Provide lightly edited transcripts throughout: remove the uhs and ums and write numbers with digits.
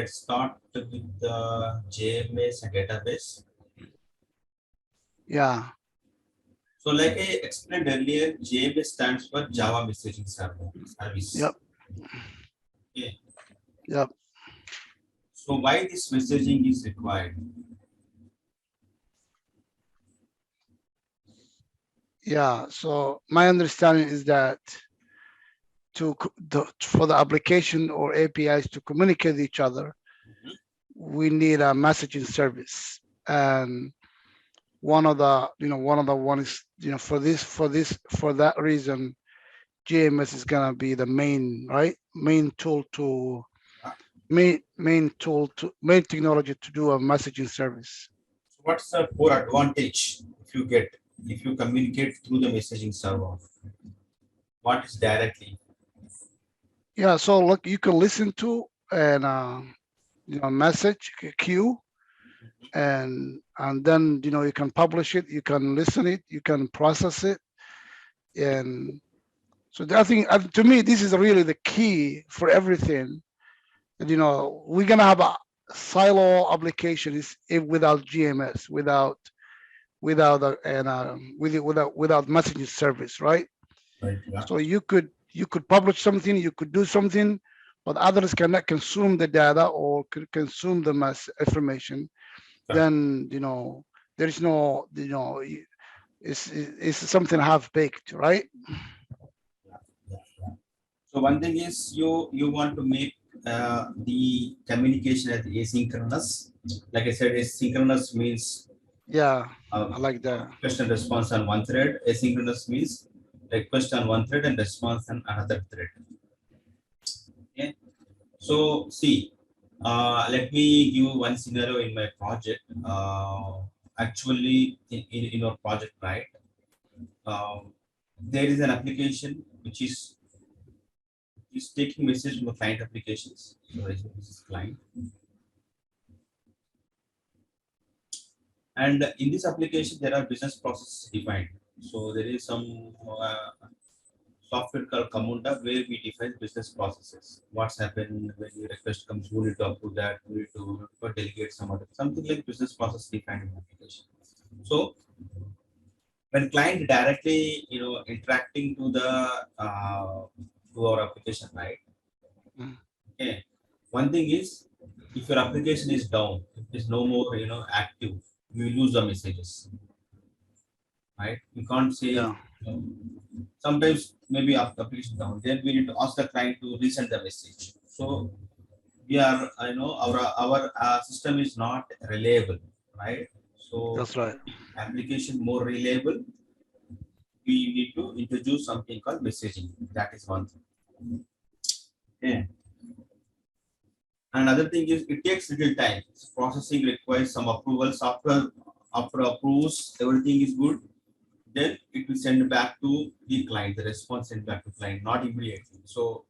let's start with the JMS and database. Yeah. So like I explained earlier, JMS stands for Java Messaging Service. Yep. Okay. Yep. So why this messaging is required? Yeah. So my understanding is that for the application or APIs to communicate with each other, we need a messaging service. And one of the one is, for that reason, GMS is gonna be the main technology to do a messaging service. So what's the core advantage if you communicate through the messaging server? What is directly? Yeah, so look, you can listen to and message queue, and then you can publish it, you can listen it, you can process it, and so I think, to me, this is really the key for everything. And, we're gonna have a silo applications without GMS, without messaging service, right? Right. Yeah. So you could publish something, you could do something, but others cannot consume the data or could consume the information. Then there is no, it's something half baked, right? So one thing is you want to make the communication as asynchronous. Like I said, asynchronous means Yeah, I like that. request and response on one thread. Asynchronous means request on one thread and response on another thread. Okay. So see, let me give one scenario in my project. Actually, in our project, right? There is an application which is taking message from the client applications. So this is client. And in this application, there are business processes defined. So there is some software called Camunda where we define business processes. What's happened when your request comes, who need to approve that, who need to delegate something like business process defined in application. So when client directly, interacting to the to our application, right? Okay. One thing is, if your application is down, it is no more, active, you lose the messages, right? You can't say, Yeah. sometimes maybe application down, then we need to ask the client to resend the message. So we are, our system is not reliable, right? So That's right. application more reliable, we need to introduce something called messaging. That is one thing. Okay. Another thing is it takes little time. Processing requires some approval. Software after approves, everything is good. Then it will send back to the client. The response sent back to client, not immediately. So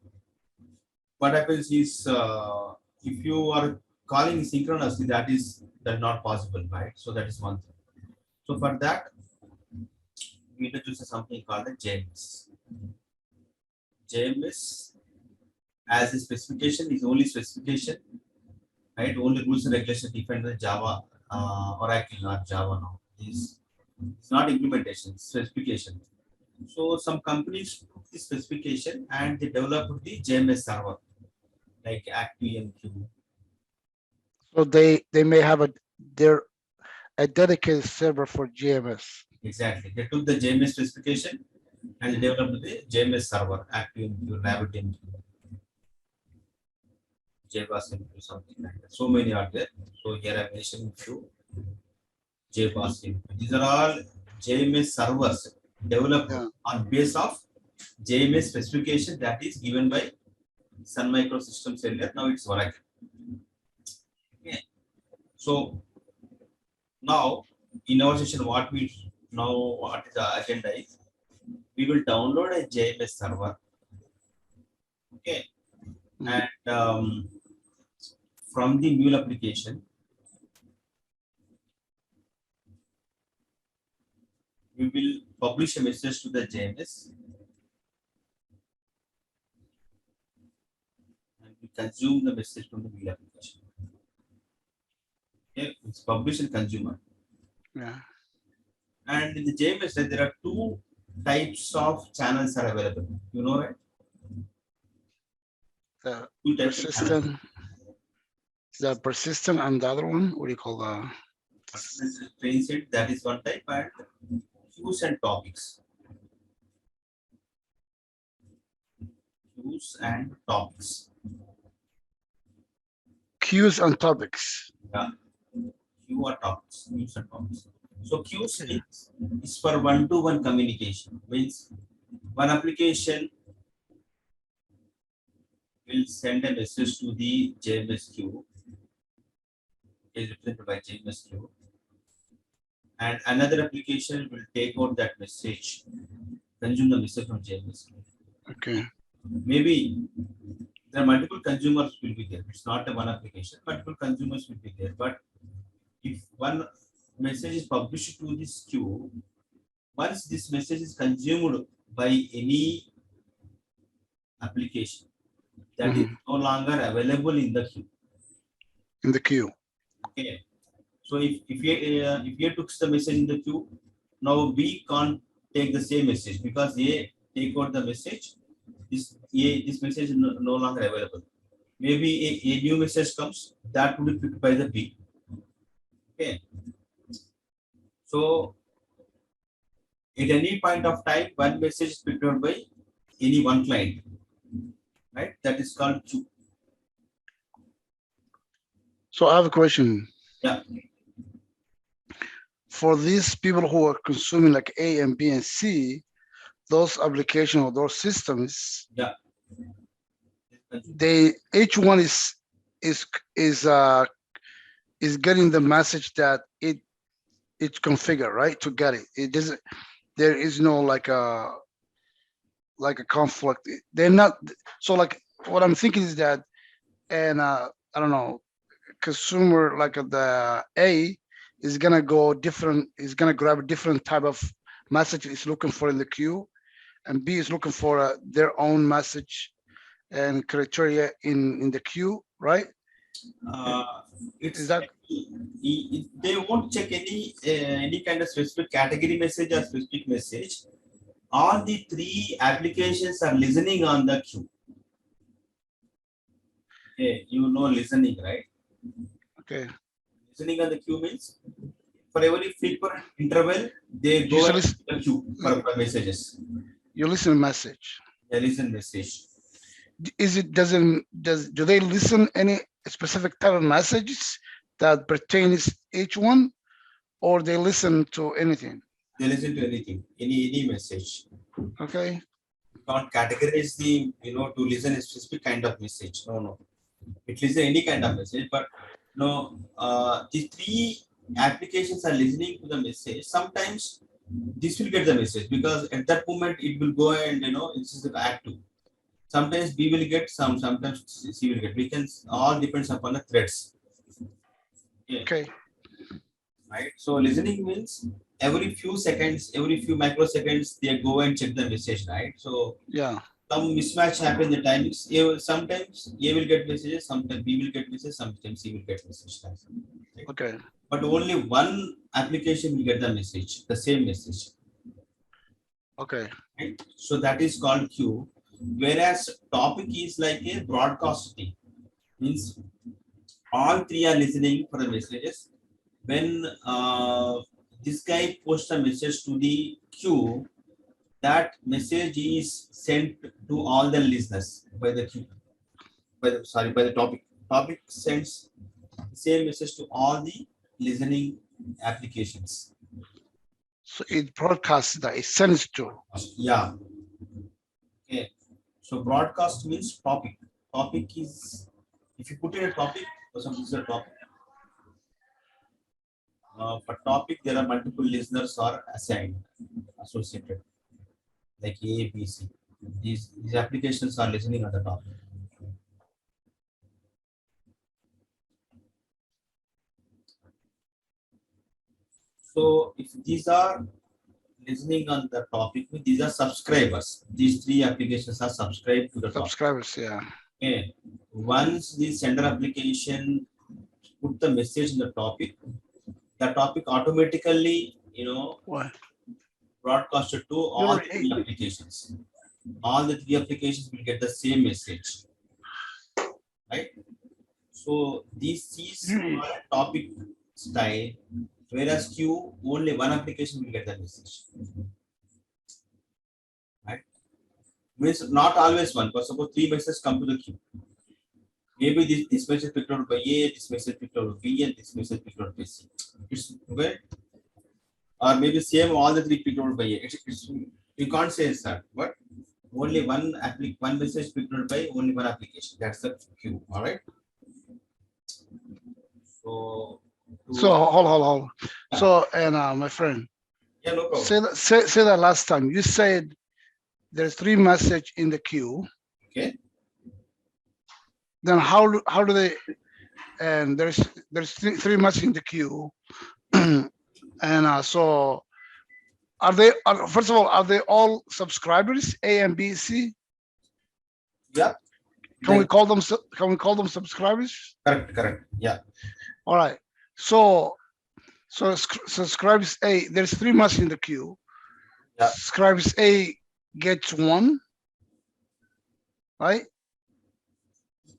what happens is if you are calling synchronously, that is not possible, right? So that is one thing. So for that, we introduce something called the JMS. JMS as a specification is only specification, right? Only rules and regulations defined by Java, Oracle, not Java now. It's not implementation, specification. So some companies took the specification and they developed the JMS server, like ActiveMQ. So they may have a dedicated server for GMS. Exactly. They took the JMS specification and developed the JMS server, ActiveMQ, RabbitMQ, JBossMQ, something like that. So many are there. So here I mentioned few. JBossMQ. These are all JMS servers developed on base of JMS specification that is given by Sun Microsystems earlier. Now it's Oracle. Okay. So now in our session, what is the agenda is we will download a JMS server. Okay. And from the Mule application, we will publish a message to the JMS. And we consume the message from the mail application. Okay, it's publish and consumer. Yeah. And in the JMS, there are two types of channels are available. You know, right? The Two types of channels. persistent, the persistent and the other one, what do you call the? Train set, that is one type, and queues and topics. Queues and topics. Queues and topics. Yeah. Queue or topics. Queues and topics. So queues Okay. is for one-to-one communication. Means one application will send a message to the JMS queue, is represented by JMS queue, and another application will take out that message, consume the message from JMS queue. Okay. Maybe there are multiple consumers will be there. It's not a one application, multiple consumers will be there. But if one message is published to this queue, once this message is consumed by any application, that is no longer available in the queue. In the queue. Okay. So if A took the message in the queue, now B can't take the same message because A take out the message. This message is no longer available. Maybe a new message comes that would be picked by the B. Okay. So at any point of time, one message is picked up by any one client, right? That is called queue. So I have a question. Yeah. For these people who are consuming like A and B and C, those applications or those systems, Yeah. they each one is getting the message that it's configured, right? To get it. It doesn't, there is no like a conflict. They're not, so like what I'm thinking is that, and I don't know, consumer like the A is gonna go different, is gonna grab a different type of message it's looking for in the queue, and B is looking for their own message and criteria in the queue, right? It's Is that they won't check any kind of specific category message or specific message. All the three applications are listening on the queue. Okay, you know listening, right? okay? Listening on the queue means for every frequent interval, they go Usually and the queue for messages. you listen to message. They listen message. Is it do they listen any specific type of messages that pertains each one, or they listen to anything? They listen to anything, any message. Okay. Not categorize the to listen a specific kind of message. No. It listens any kind of message, but no, the three applications are listening to the message. Sometimes this will get the message because at that moment it will go and this is the active. Sometimes B will get sometimes C will get. We can all depends upon the threads. Okay. Right. So listening means every few seconds, every few microseconds, they go and check the message, right? So Yeah. some mismatch happen the timings. Sometimes A will get messages, sometimes B will get messages, sometimes C will get messages. Right? Okay. But only one application will get the message, the same message. Okay. Right? So that is called queue. Whereas topic is like a broadcast thing. Means all three are listening for the messages. When this guy posts a message to the queue, that message is sent to all the listeners by the queue. By the topic. Topic sends the same message to all the listening applications. So it broadcasts that it sends to. Yeah. Okay. So broadcast means topic. Topic is if you put in a topic, for example, this is a topic. For topic, there are multiple listeners are assigned, associated, like A, B, C. These applications are listening on the topic. So if these are listening on the topic, these are subscribers. These three applications are subscribed to the topic. Subscribers, yeah. Okay. Once the sender application put the message in the topic automatically, What? broadcasted to all the three applications. All the three applications will get the same message, right? So this is called topic style, whereas queue only one application will get the message, right? Means not always one, but suppose three messages come to the queue. Maybe this message picked out by A, this message picked out by B, and this message picked out by C. It's okay, or maybe same all the three picked out by A. You can't say that, but only one message picked out by only one application. That's the queue. All right. So. So hold. So and my friend, Yeah, no problem. say that last time. You said there's three message in the queue. Okay. Then how do they? And there's three message in the queue, and so are they? First of all, are they all subscribers? A and B, C. Yeah. Can we call them? Can we call them subscribers? Correct. Yeah. All right. So subscribers A, there's three messages in the queue. Yeah. Subscribers A gets one, right?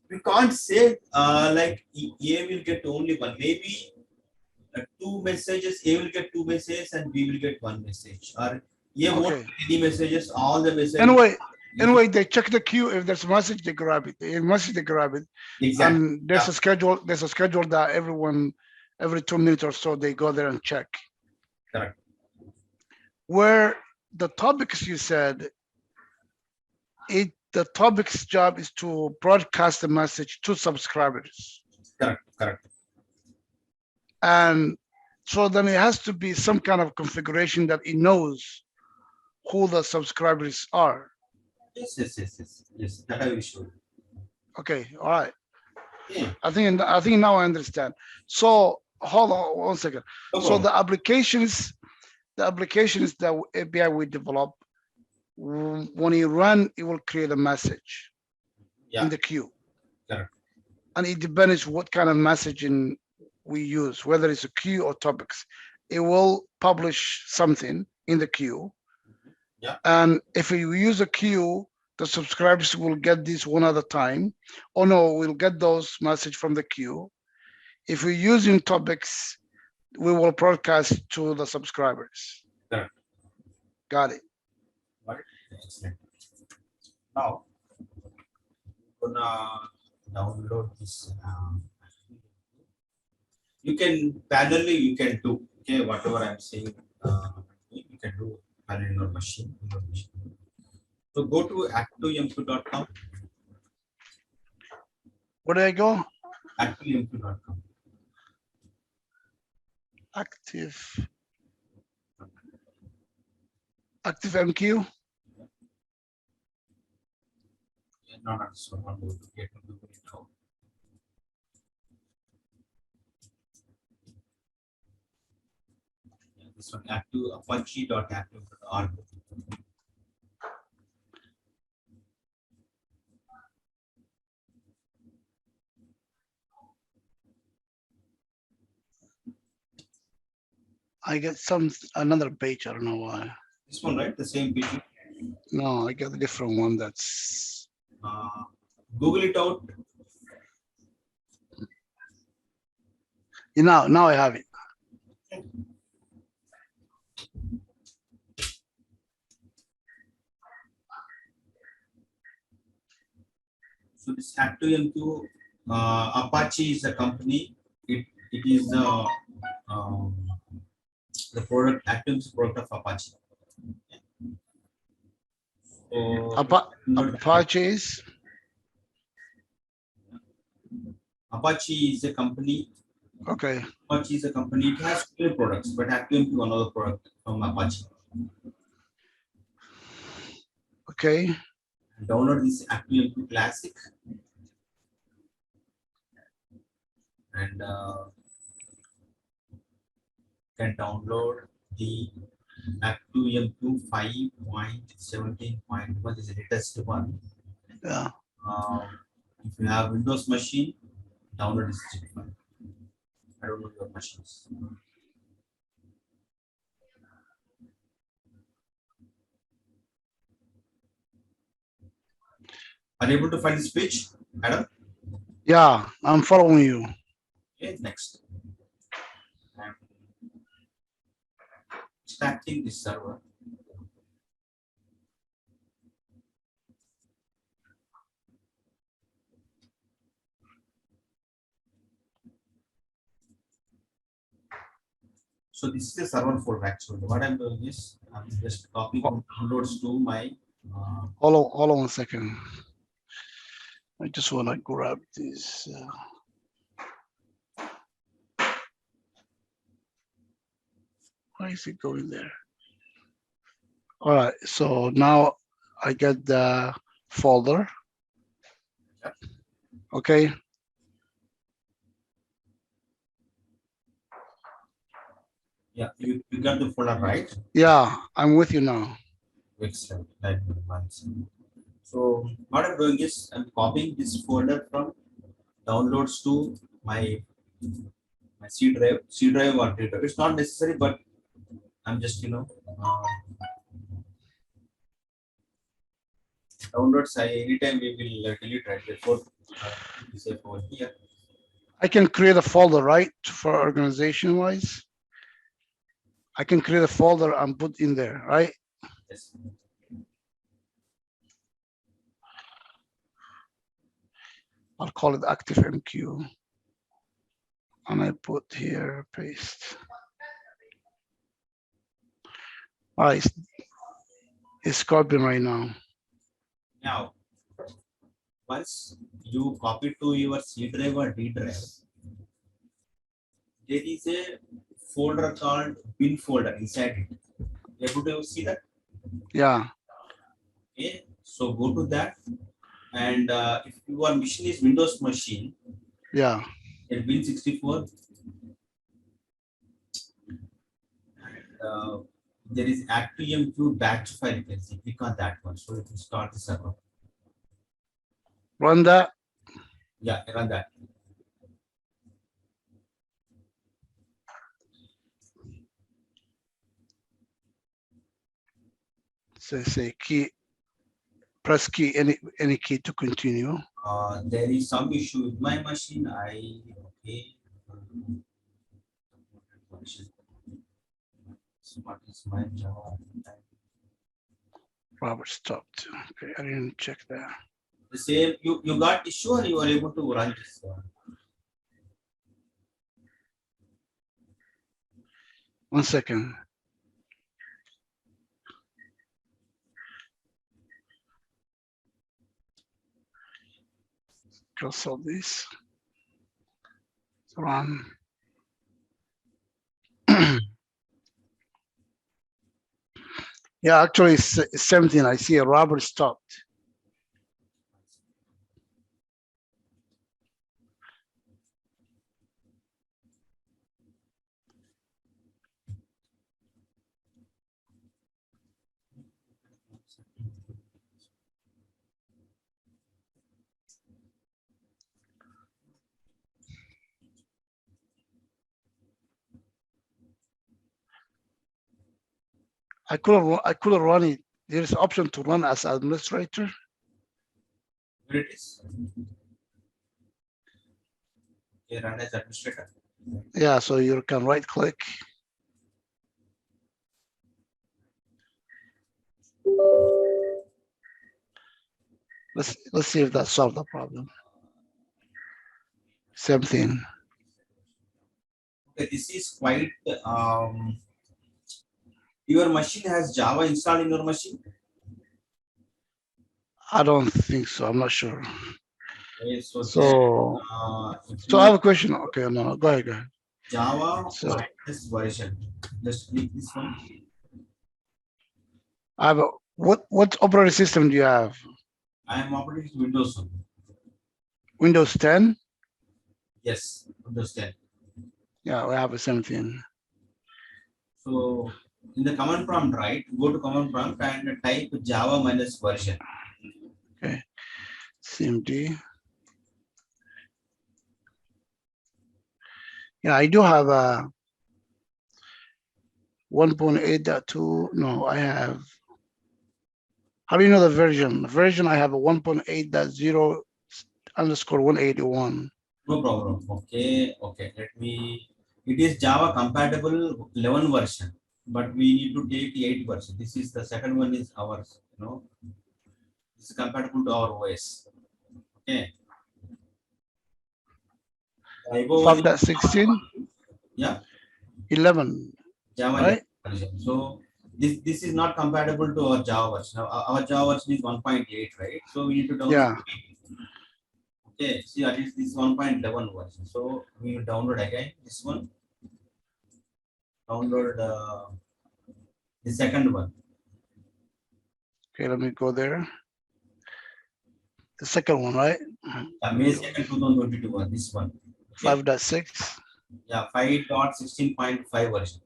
We can't say like A will get only one. Maybe two messages. A will get two messages and B will get one message. Or A won't get any messages. All the messages. Anyway, they check the queue. If there's a message, they grab it. If message, they grab it. Exactly. And there's a schedule. There's a schedule that every 2 minutes or so they go there and check. Correct. Where the topics you said, the topic's job is to broadcast the message to subscribers. Correct. And so then it has to be some kind of configuration that it knows who the subscribers are. Yes. That I will show. Okay, all right. Yeah. I think now I understand. So hold on 1 second. So the applications that API we develop, when you run, it will create a message in the queue. Correct. And it depends what kind of messaging we use, whether it's a queue or topics. It will publish something in the queue. Yeah. And if you use a queue, the subscribers will get this one at a time. Oh no, we'll get those message from the queue. If we're using topics, we will broadcast to the subscribers. Correct. Got it. Excellent. Now, I'm gonna download this. You can parallelly you can do whatever I'm saying. You can do parallel in your machine. So go to activemq.com. Where do I go? Activemq.com. ActiveMQ. No, so I'm going to get into it now. This one apache.active.org. I get another page. I don't know why. This one, right? The same page. No, I got a different one. That's Google it out. Now I have it. So this ActiveMQ, Apache is a company. It is the product, ActiveMQ product of Apache. So Apache is a company. Okay. Apache is a company. It has two products, but ActiveMQ is another product from Apache. Okay. Download this ActiveMQ Classic, and can download the ActiveMQ 5.17.1 is the latest one. Yeah. If you have Windows machine, download this zip file. I don't know your machines. Are you able to find this page, Adam? Yeah, I'm following you. Okay, next. I'm extracting this server. So this is the server folder actually. What I'm doing is I'm just copying downloads to my Hold on 1 second. I just want to grab this. Why is it going there? All right, so now I get the folder. Okay. yeah, you got the folder right? Yeah, I'm with you now. Excellent. So what I'm doing is I'm copying this folder from downloads to my C drive or D drive. It's not necessary, but I'm just downloads. Anytime we will delete right before say over here. I can create a folder, right, for organization wise. I can create a folder and put in there, right? Yes. I'll call it active MQ. And I put here, paste. All right, it's copying right now. Now, once you copy to your C drive or D drive, there is a folder called bin folder inside it. You able to see that? Yeah. Okay, so go to that, and if your machine is Windows machine, Yeah. in Win64, there is ActiveMQ batch file. You can see, click on that one, so it will start the server. Run that. Yeah, run that. So say key, press key, any key to continue. There is some issue with my machine. Okay. What is my Java? Robert stopped. Okay, I didn't check that. The same, you got issue or you were able to run this? 1 second. Close all this. Run. Yeah, actually it's 17. I see a Robert stopped. I couldn't run it. There's option to run as administrator. Where it is? Okay, run as administrator. Yeah, so you can right click. Let's see if that solved the problem. Same thing. Okay, this is quite your machine has Java installed in your machine? I don't think so. I'm not sure. Okay, so I have a question. Okay, no, go ahead. Java So minus version. Just click this one. I have what operating system do you have? I am operating Windows one. Windows 10? Yes, Windows 10. Yeah, we have a 17. So in the command prompt, right? Go to command prompt and type Java minus version. Okay. CMD. Yeah, I do have a 1.8.2. No, I have. How do you know the version? The version I have a 1.8.0 underscore 181. No problem. Okay, okay. Let me. It is Java compatible 11 version, but we need to take 8 version. This is the second one is ours. This is compatible to our OS. Okay. The above one is 5.16, yeah 11, Java 11 right? version. So this is not compatible to our Java version. Our Java version is 1.8, right? So we need to download. Yeah. Okay. See, at least this 1.11 version. So we will download again this one. Download the second one. Okay, let me go there. The second one, right? May 2nd, 2022 one, this one. Okay. 5.6. Yeah, 5.16.5 version.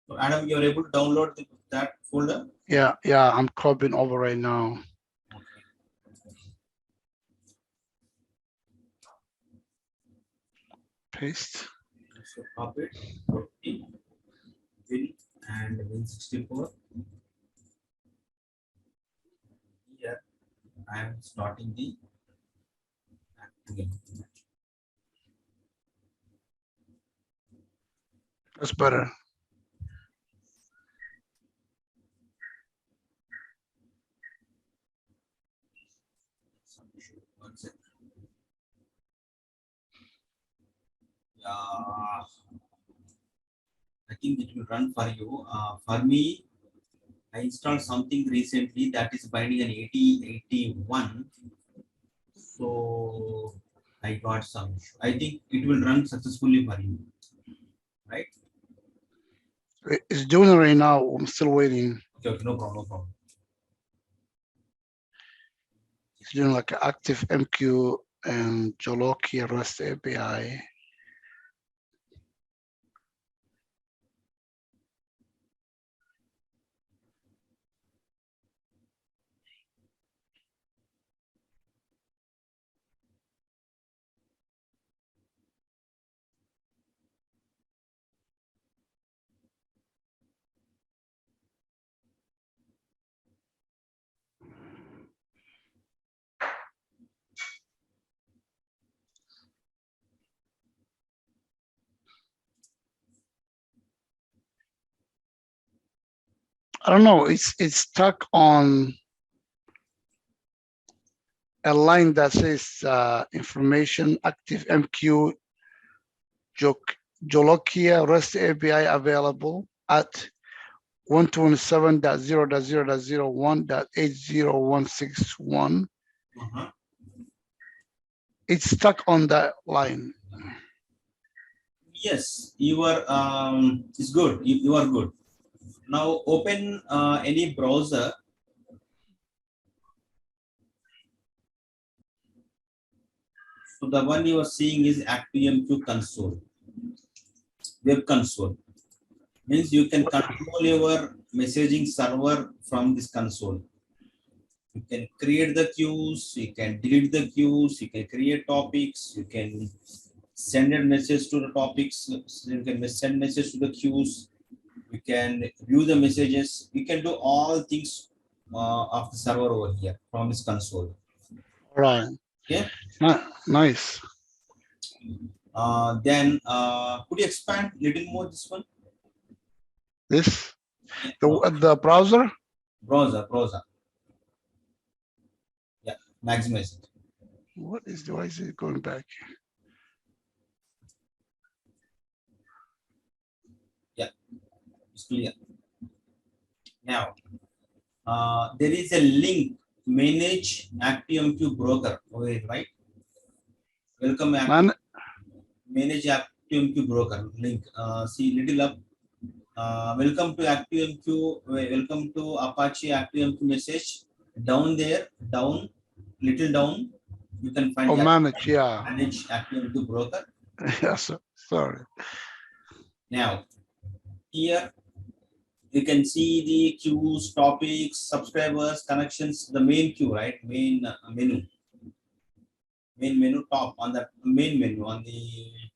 So Adam, you're able to download that folder? Yeah, I'm copying over right now. Okay. Paste. So copy it, copy, Win and Win64. Here I am starting the again. That's better. One second. Yeah, I think it will run for you. For me, I installed something recently that is binding an 8081. So I got some issue. I think it will run successfully for you, right? It's doing it right now. I'm still waiting. Okay, okay, no problem, no problem. It's doing like an active MQ and Joloki REST API. I don't know. It's stuck on a line that says information active MQ Jolokia REST API available at 127.0.0.0.1.80161. Uh-huh. It's stuck on that line. Yes, you are. It's good. You are good. Now open any browser. So the one you are seeing is ActiveMQ console, web console. Means you can control your messaging server from this console. You can create the queues, you can delete the queues, you can create topics, you can send a message to the topics, you can send message to the queues, you can view the messages, you can do all things of the server over here from this console. Right. Okay. Nice. Then could you expand little more this one? This Yeah, the browser. browser. Maximize it. What is the, why is it going back? Yeah, it's clear. Now, there is a link, manage ActiveMQ broker. Okay, right? Welcome manage ActiveMQ broker link. See little up. Welcome to ActiveMQ. Welcome to Apache ActiveMQ message. Down there, down, little down, you can find Oh, manage, yeah. manage ActiveMQ broker. Yes, sorry. Now, here you can see the queues, topics, subscribers, connections, the main queue, right? Main menu. Main menu top on the main menu on the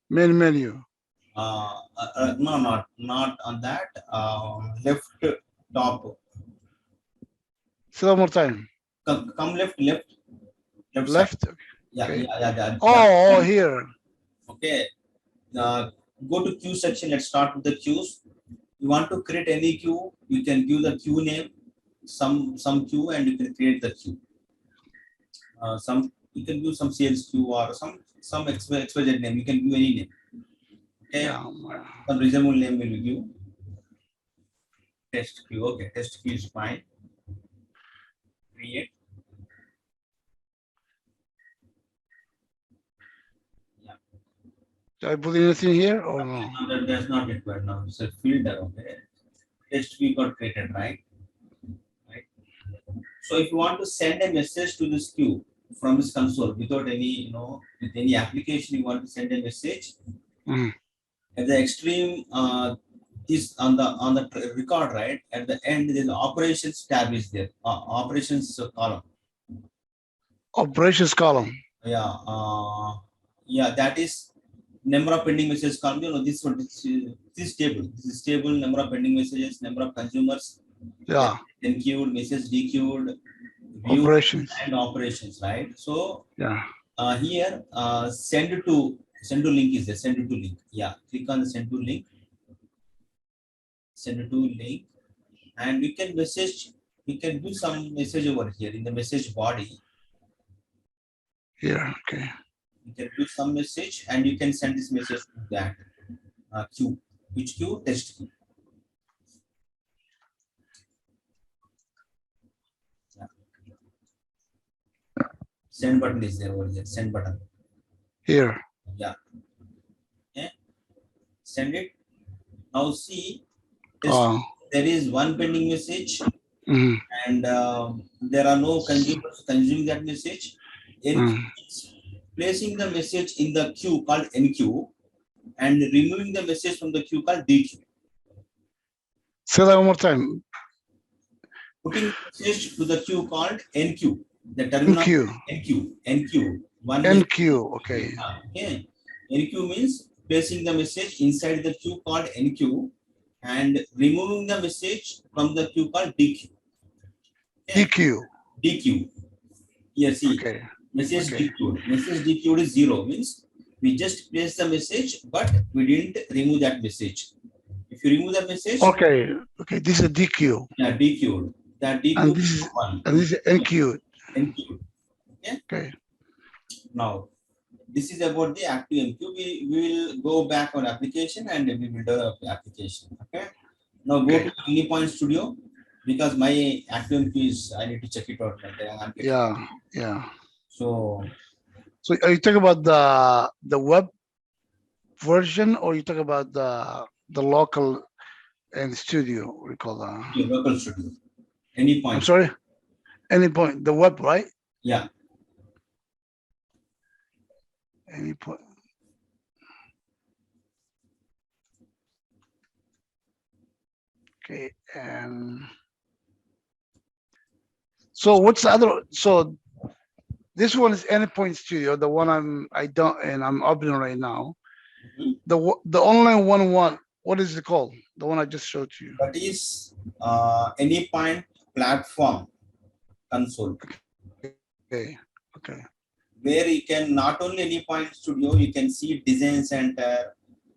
Main menu. No, not on that. Left top. Say that one more time. Come left side. Left. Yeah, Okay. yeah. That. Oh, here. Okay. Go to queue section. Let's start with the queues. You want to create any queue, you can give the queue name, some queue, and you can create the queue. Some you can do some sales queue or some XYZ name. You can give any name. Okay. Yeah. Some reasonable name will give. Test queue. Okay. Test queue is fine. Create. Yeah. Do I put anything here or no? No, that's not required now. It's a filter. Okay. Test queue got created, right? Right. So if you want to send a message to this queue from this console without any, with any application, you want to send a message. At the extreme, this on the record, right? At the end, the operations tab is there. Operations column. Operations column. Yeah. That is number of pending messages column. This one, this table. This is table, number of pending messages, number of consumers. Yeah. Enqueued, message dequeued, view and operations, right? So yeah. Here send to link is there. Send to link. Yeah, click on the send to link. Send to link, and you can message. You can do some message over here in the message body. Here, okay. You can do some message, and you can send this message to that queue. Which queue? Test queue. Yeah. Send button is there over here. Send button. Here. Yeah. Okay. Send it. Now see. There is one pending message, and there are no consumers consuming that message. Placing the message in the queue called NQ and removing the message from the queue called DQ. Say that one more time. Putting the message to the queue called NQ. The terminal NQ. One NQ, okay. Okay. NQ means placing the message inside the queue called NQ and removing the message from the queue called DQ. Okay. DQ. Yes, see. Okay. Message dequeued. Message dequeued is 0, means we just place the message, but we didn't remove that message. If you remove the message. Okay. This is a DQ. Yeah, dequeued. That DQ and this is 1. And this is NQ. NQ. Okay. Now, this is about the ActiveMQ. We will go back on application and we will develop the application. Okay. Now go to UniPoint Studio because my ActiveMQ is, I need to check it out. Yeah. So are you talking about the web version, or you talk about the local and studio? What do you call that? Yeah, local studio. Any point. I'm sorry. Any point. The web, right? Yeah. Any point. Okay. And so what's the other? So this one is Endpoint Studio, the one I'm opening right now. The online one, what is it called? The one I just showed you. That is Anypoint Platform Console. Okay. Where you can not only Anypoint Studio, you can see Design Center,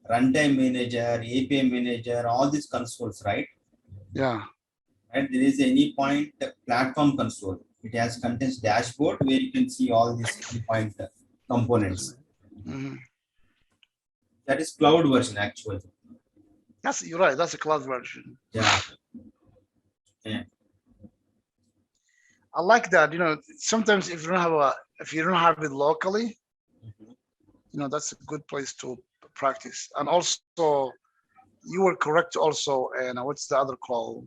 Runtime Manager, API Manager, all these consoles, right? Yeah. Right. There is Anypoint Platform Console. It has contains dashboard where you can see all these point components. Mhm. That is cloud version actually. You're right. That's a cloud version. Yeah. Yeah. I like that. Sometimes if you don't have it locally, Mhm. that's a good place to practice. And also, you were correct also. And what's the other call?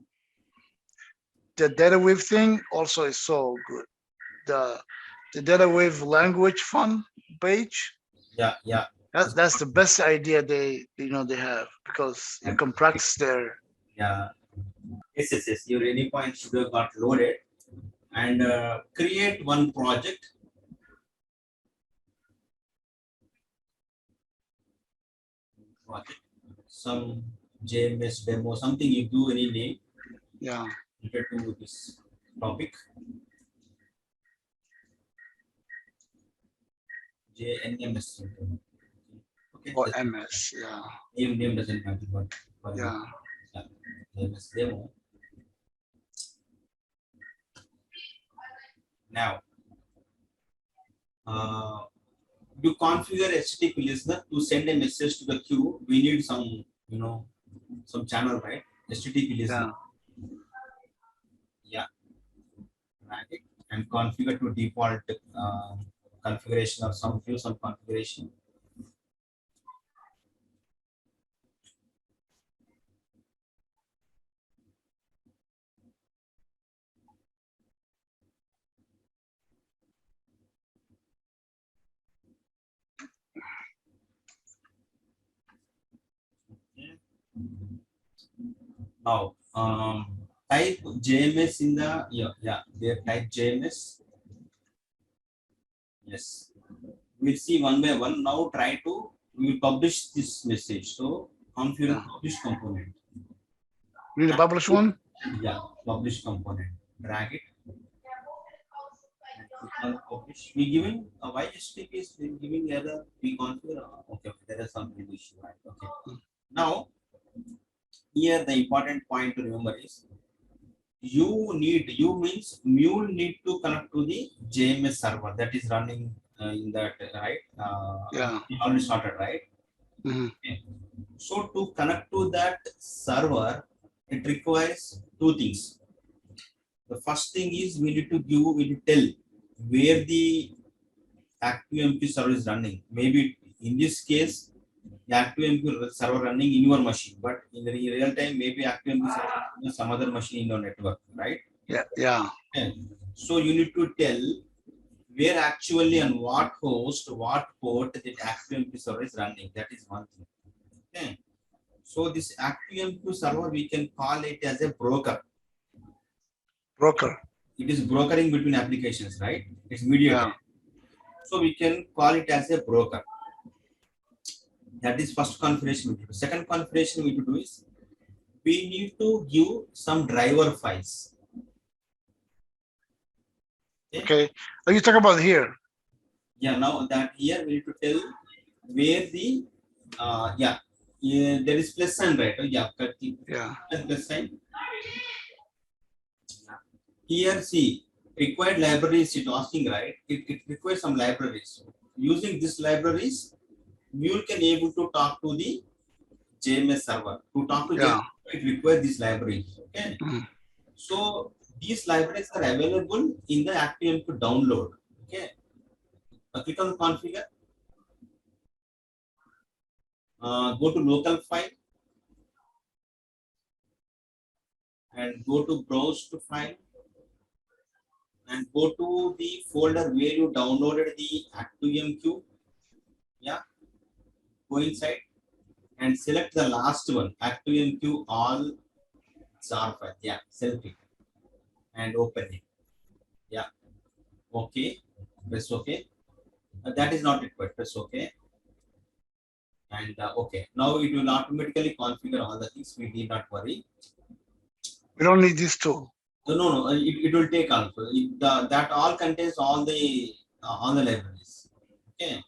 The data wave thing also is so good. The the data wave language fun page. Yeah. Yeah. That's the best idea they have because you can practice there. Yeah. Yes, yes, yes. Your any point should have got loaded and create one project. Project. Some JMS demo, something you do any name Yeah. related to this topic. JNMS. Okay. Or MS. Yeah. Name doesn't matter, but for you, Yeah. yeah, JMS demo. Now, you configure HTTP listener to send a message to the queue. We need some, some channel, right? HTTP listener. Yeah. Yeah, right. And configure to default configuration or some configuration. Okay. Now, type JMS in the there type JMS. Yes, we'll see one by one. Now try to we will publish this message. So configure Yeah. publish component. You need to publish one? Yeah, publish component. Drag it and click on publish. We giving a why HTTP is giving error. We configure. Okay, there is some issue. Right. Okay. Now here the important point to remember is you means mule need to connect to the JMS server that is running in that right. Yeah. Already started right. Hmm. Okay. So to connect to that server, it requires two things. The first thing is we need to tell where the ActiveMQ server is running. Maybe in this case, the ActiveMQ server running in your machine, but in the real time, maybe ActiveMQ server running in some other machine in your network, right? Yeah. Yeah. Okay. So you need to tell where actually and what host, what port the ActiveMQ server is running. That is one thing. Okay. So this ActiveMQ server, we can call it as a broker. Broker. It is brokering between applications, right? It's Yeah. mediated. So we can call it as a broker. That is first configuration. Second configuration we need to do is we need to give some driver files. Okay. Are you talking about here? Yeah. Now that here we need to tell where the there is plus sign, right? Yeah. Yeah. Plus sign. Here see required libraries it asking, right? It requires some libraries. Using these libraries, Mule can able to talk to the JMS server. To talk to Yeah. JMS, it requires these libraries. Okay. Mhm. So these libraries are available in the ActiveMQ download. Okay. Click on configure. Go to local file and go to browse to file and go to the folder where you downloaded the ActiveMQ. Yeah. Go inside and select the last one, ActiveMQ all jar file. Yeah. Select it and open it. Yeah. Okay. Press OK. That is not required. Press OK. And okay, now it will automatically configure all the things. We need not worry. We don't need these two. No, it will take also. That all contains all the libraries. Okay.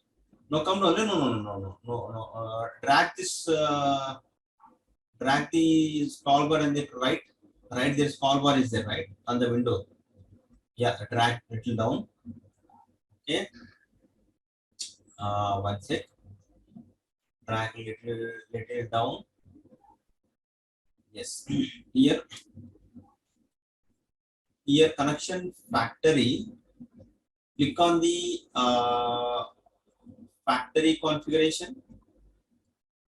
No, come no. Drag the scroll bar and the right there scroll bar is there right on the window. Yeah, drag little down. Okay. One sec. Drag little down. Yes. Here, connection factory. Click on the factory configuration.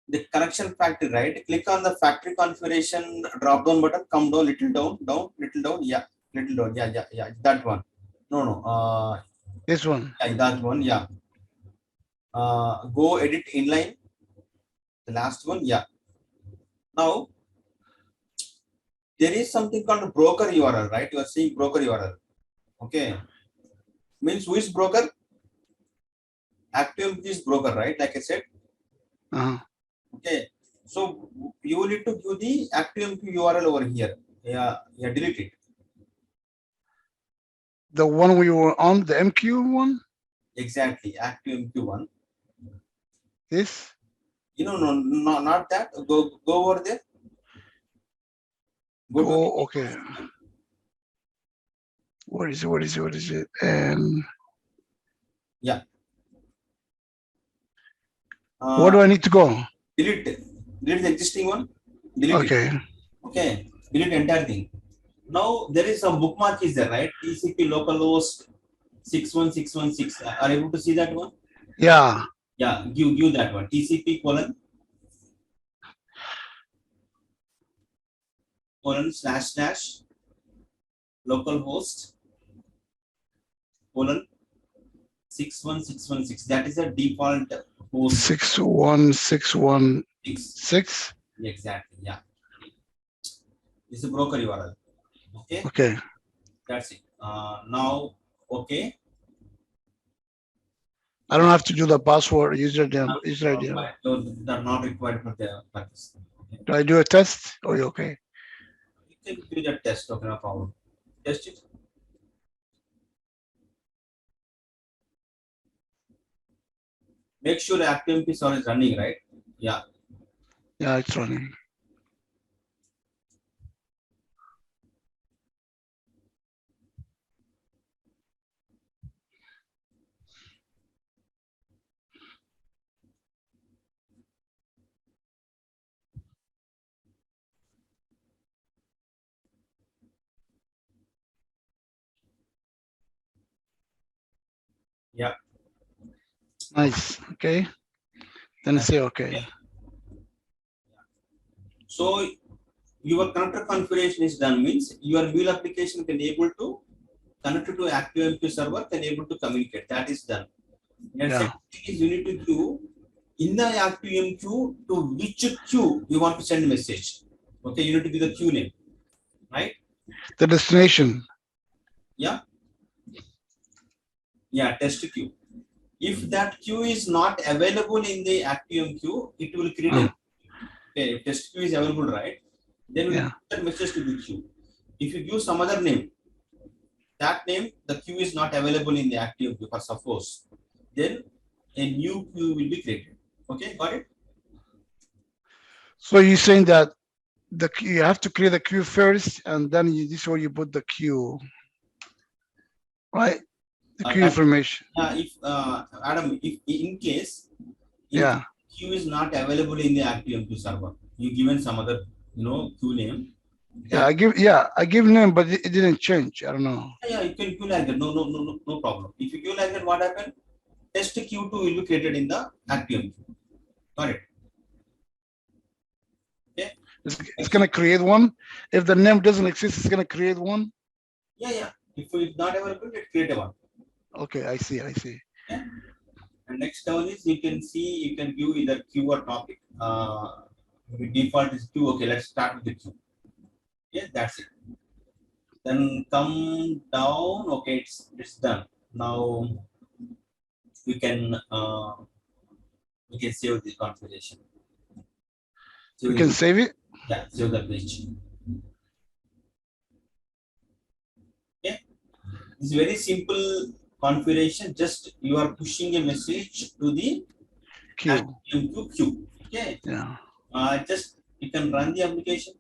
The connection factory, right? Click on the factory configuration drop down button. Come down, little down, little down. Yeah, little down. Yeah. That one. No, no. This one. Yeah, that one. Yeah. Go edit inline. The last one. Yeah. Now there is something called broker URL, right? You are seeing broker URL. Okay. Means who is broker? Active is broker, right? Like I said. Uh-huh. Okay. So you need to give the active URL over here. Yeah. Delete it. The one we were on, the MQ one. Exactly. Active MQ1. This. No, not that. Go over there. Go to Go. Okay. What is it? And yeah. where do I need to go? Delete the existing one. Delete it. Okay. Okay. Delete entire thing. Now there is some bookmark is there, right? TCP localhost 61616. Are you able to see that one? Yeah. Yeah. Give that one. TCP colon / localhost colon 61616. That is a default host. 61616. Exactly. Yeah. This is a broker URL. Okay. Okay. That's it. Now, okay. I don't have to do the password user ID. They're not required for the purpose. Okay. Do I do a test? Oh, you okay? You can do the test. Okay, no problem. Test it. Make sure the ActiveMP server is running, right? Yeah. Yeah, it's running. Yeah. Nice. Okay. Then say okay. So your connector configuration is done, means your Mule application can able to connect to ActiveMQ server, can able to communicate. That is done. And Yeah. second thing is you need to queue in the ActiveMQ to which queue you want to send message. Okay, you need to give the queue name, right? The destination. Yeah. Yeah, test queue. If that queue is not available in the ActiveMQ, it will create a okay, if test queue is available, right? Then we Yeah. put that message to the queue. If you give some other name, that name, the queue is not available in the ActiveMQ, for suppose, then a new queue will be created. Okay, got it? So you're saying that you have to create the queue first, and then this is where you put the queue, right? The queue information. If Adam, if in case Yeah. queue is not available in the ActiveMQ server, you given some other queue name. Yeah, I give name, but it didn't change. I don't know. Yeah, you can queue like that. No problem. If you queue like that, what happened? Test queue2 will be created in the ActiveMQ. Got it? Okay. It's gonna create one. If the name doesn't exist, it's gonna create one. Yeah. If it's not available, it create a one. Okay, I see. Okay. And next one is you can view either queue or topic. The default is queue. Okay, let's start with the queue. Yeah, that's it. Then come down. Okay, it's done. Now we can save the configuration. We can save it. Yeah, save the page. Okay, it's very simple configuration. Just you are pushing a message to the Queue. queue. Okay. Yeah. Just you can run the application.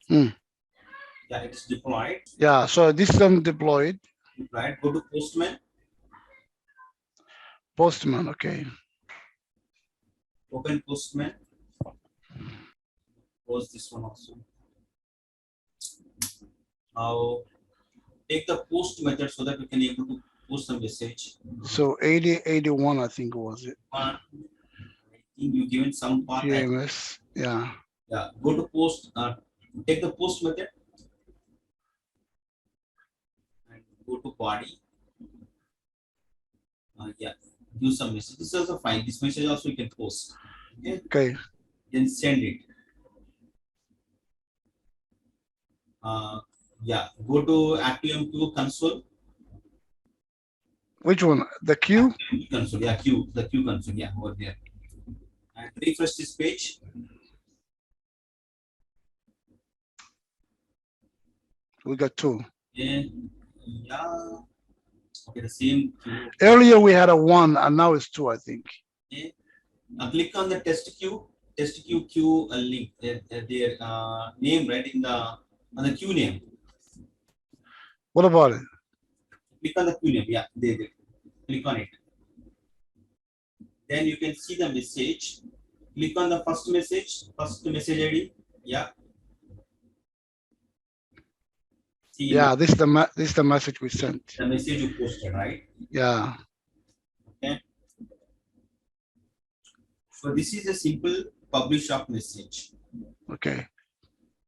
Hmm. Yeah, it is deployed. Yeah, so this is deployed. Deployed. Go to Postman. Postman, okay. Open Postman. Close this one also. Now take the post method so that we can able to post the message. So 8081, I think was it. I think you given some path. GMS, yeah. Yeah, go to post. Take the post method and go to body. Yeah, use some message. This is also fine. This message also you can post. Okay. Okay. Then send it. Yeah, go to ActiveMQ console. Which one? The queue? Console, yeah, Q, the Q console, yeah, over there. And refresh this page. We got two. Then, yeah, okay, the same Q. Earlier we had a one, and now it's two, I think. Okay. Now click on the test queue link, their name right in on the queue name. What about it? Click on the queue name, yeah, there. Click on it. Then you can see the message. Click on the first message ID. Yeah. See, Yeah, this is the message we sent. the message you posted, right? Yeah. Okay. So this is a simple publish of message. Okay.